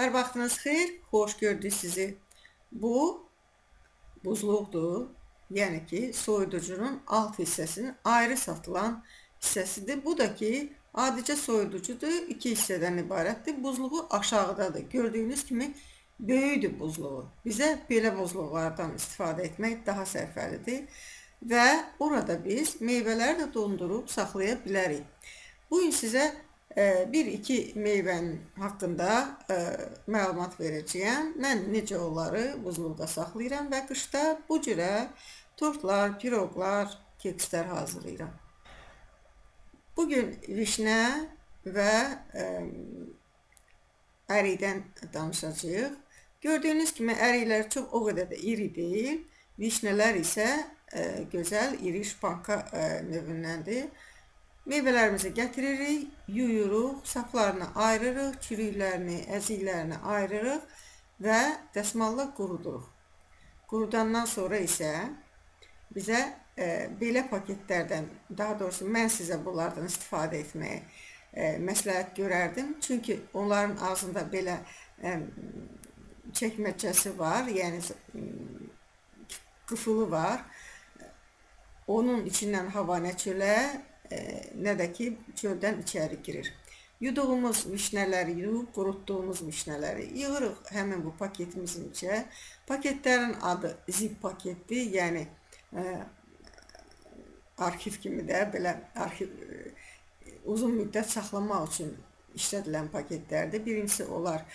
Hər vaxtınız xeyir, xoş gördük sizi. Bu buzluqdur. Yəni ki, soyuducunun alt hissəsinin ayrı satılan hissəsidir. Bu da ki, adicə soyuducudur, iki hissədən ibarətdir. Buzluğu aşağıdadır. Gördüyünüz kimi böyükdür buzluğu. Bizə belə buzluqlardan istifadə etmək daha sərfəlidir. Və orada biz meyvələri də dondurub saxlaya bilərik. Bugün sizə bir-iki meyvənin haqqında məlumat verəcəyəm. Mən necə onları buzluqda saxlayıram və qışda bu cürə tortlar, piroqlar, kekslər hazırlayıram. Bugün vişnə və ərikdən danışacağıq. Gördüyünüz kimi əriklər çox o qədər də iri deyil. Vişnələr isə gözəl, iri şpanka növündəndir. Meyvələrimizi gətiririk, yuyuruq, saplarını ayırırıq, çürüklərini, əziklərini ayırırıq və dəsmalla quruduruq. Qurudandan sonra isə bizə belə paketlərdən, daha doğrusu mən sizə bunlardan istifadə etməyi məsləhət görərdim. Çünki onların ağzında belə çəkməcəsi var, yəni qıfılı var. Onun içindən hava nə çölə, nə də ki çöldən içəri girir. Yuduğumuz vişnələri, yuyub qurutduğumuz vişnələri yığırıq həmin bu paketimizin içə. Paketlərin adı zip paketdir, yəni arxiv kimi də belə uzun müddət saxlamaq üçün işlədilən paketlərdir. Birincisi onlar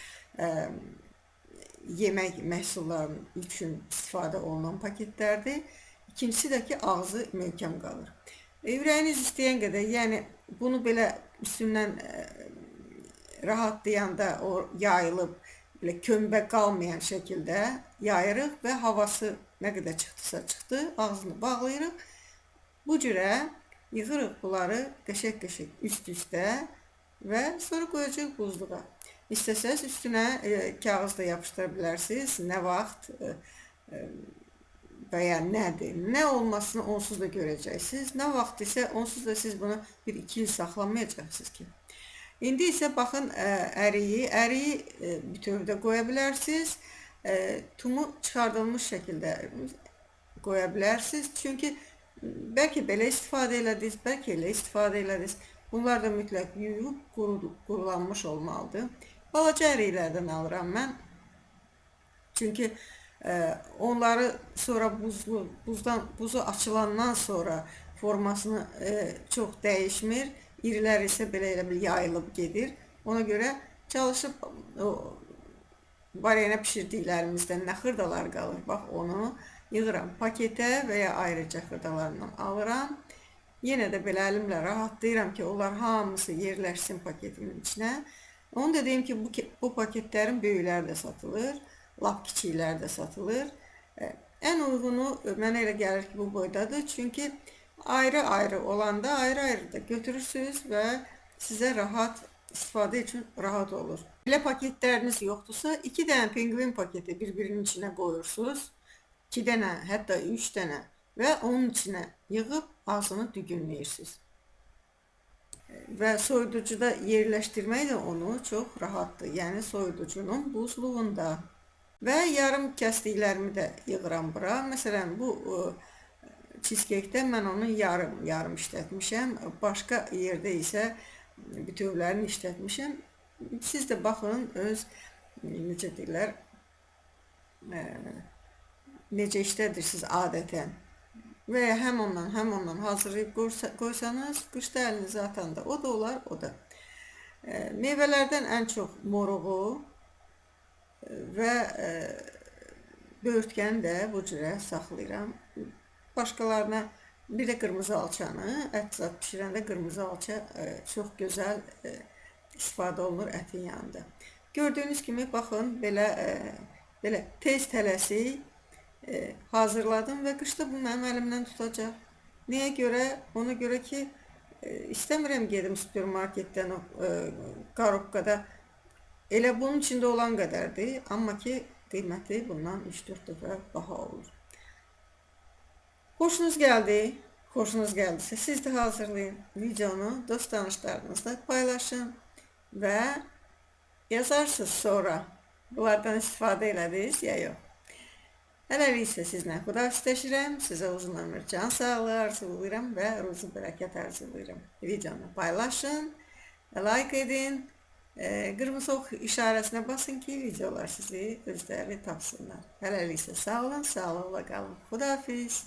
yemək məhsullarının üçün istifadə olunan paketlərdir. İkincisi də ki ağzı möhkəm qalır. Ürəyiniz istəyən qədər, yəni bunu belə üstündən rahatlayanda o yayılıb, belə kömbə qalmayan şəkildə yayırıq və havası nə qədər çıxdısa çıxdı, ağzını bağlayırıq. Bu cürə yığırıq bunları qəşəng-qəşəng üst-üstə və sonra qoyacaq buzluğa. İstəsəz üstünə kağız da yapışdıra bilərsiniz, nə vaxt və ya nədir, nə olmasını onsuz da görəcəksiniz. Nə vaxt isə onsuz da siz bunu 1-2 il saxlamayacaqsınız ki. İndi isə baxın əriyi bütövdə qoya bilərsiniz. Tumu çıxardılmış şəkildə qoya bilərsiniz. Çünki bəlkə belə istifadə elədiniz, bəlkə elə istifadə elədiniz. Bunlar da mütləq yuyub qurulanmış olmalıdır. Balaca əriklərdən alıram mən. Çünki onları sonra buzu açılandan sonra formasını çox dəyişmir. İrilər isə belə elə bil yayılıb gedir. Ona görə çalışıb variyana pişirdiklərimizdən nə xırdalar qalır, bax onu yığıram paketə və ya ayrıca xırdalarından alıram. Yenə də belə əlimlə rahatlayıram ki, onlar hamısı yerləşsin paketimin içinə. Onu da deyim ki, bu paketlərin böyükləri də satılır. Lap kiçiklər də satılır. Ən uygunu mənə elə gəlir ki, bu boydadır. Çünki ayrı-ayrı olanda ayrı-ayrı da götürürsünüz və sizə rahat istifadə üçün rahat olur. Belə paketləriniz yoxdursa, 2 dənə penguin paketi bir-birinin içinə qoyursunuz. 2 dənə, hətta 3 dənə və onun içinə yığıb ağzını dügünləyirsiniz. Və soyuducuda yerləşdirmək də onu çox rahatdır. Yəni soyuducunun buzluğunda. Və yarım kəsdiklərimi də yığıram bura. Məsələn, bu cheesecake'də mən onu yarım işlətmişəm. Başqa yerdə isə bütövlərini işlətmişəm. Siz də baxın, öz necə deyirlər, necə işlədirsiniz adətən. Və ya həm ondan hazırlayıb qoysanız, qışda əlinizə atanda o da olar, o da. Meyvələrdən ən çox moruğu və böyürtkəni də bu cürə saxlayıram. Başqalarına bir də qırmızı alçanı, ət zat pişirəndə qırmızı alça çox gözəl istifadə olunur ətin yanında. Gördüyünüz kimi baxın, belə tez tələsik hazırladım və qışda bu mənim əlimdən tutacaq. Nəyə görə? Ona görə ki, istəmirəm gedim supermarketdən qarobkada. Elə bunun içində olan qədərdir, amma ki, qiyməti bundan 3-4 dəfə baha olur. Xoşunuz gəldisə siz də hazırlayın. Videonu dost tanışlarınızla paylaşın və yazarsınız sonra. Bunlardan istifadə elədiniz ya yox? Hələlik isə sizlə xudahafizləşirəm. Sizə uzun ömür, can sağlığı arzulayıram və ruzi bərəkət arzulayıram. Videonu paylaşın, like edin, qırmızı ox işarəsinə basın ki, videolar sizi özləri tapsınlar. Hələlik isə sağ olun, sağlıqla qalın. Xudahafiz.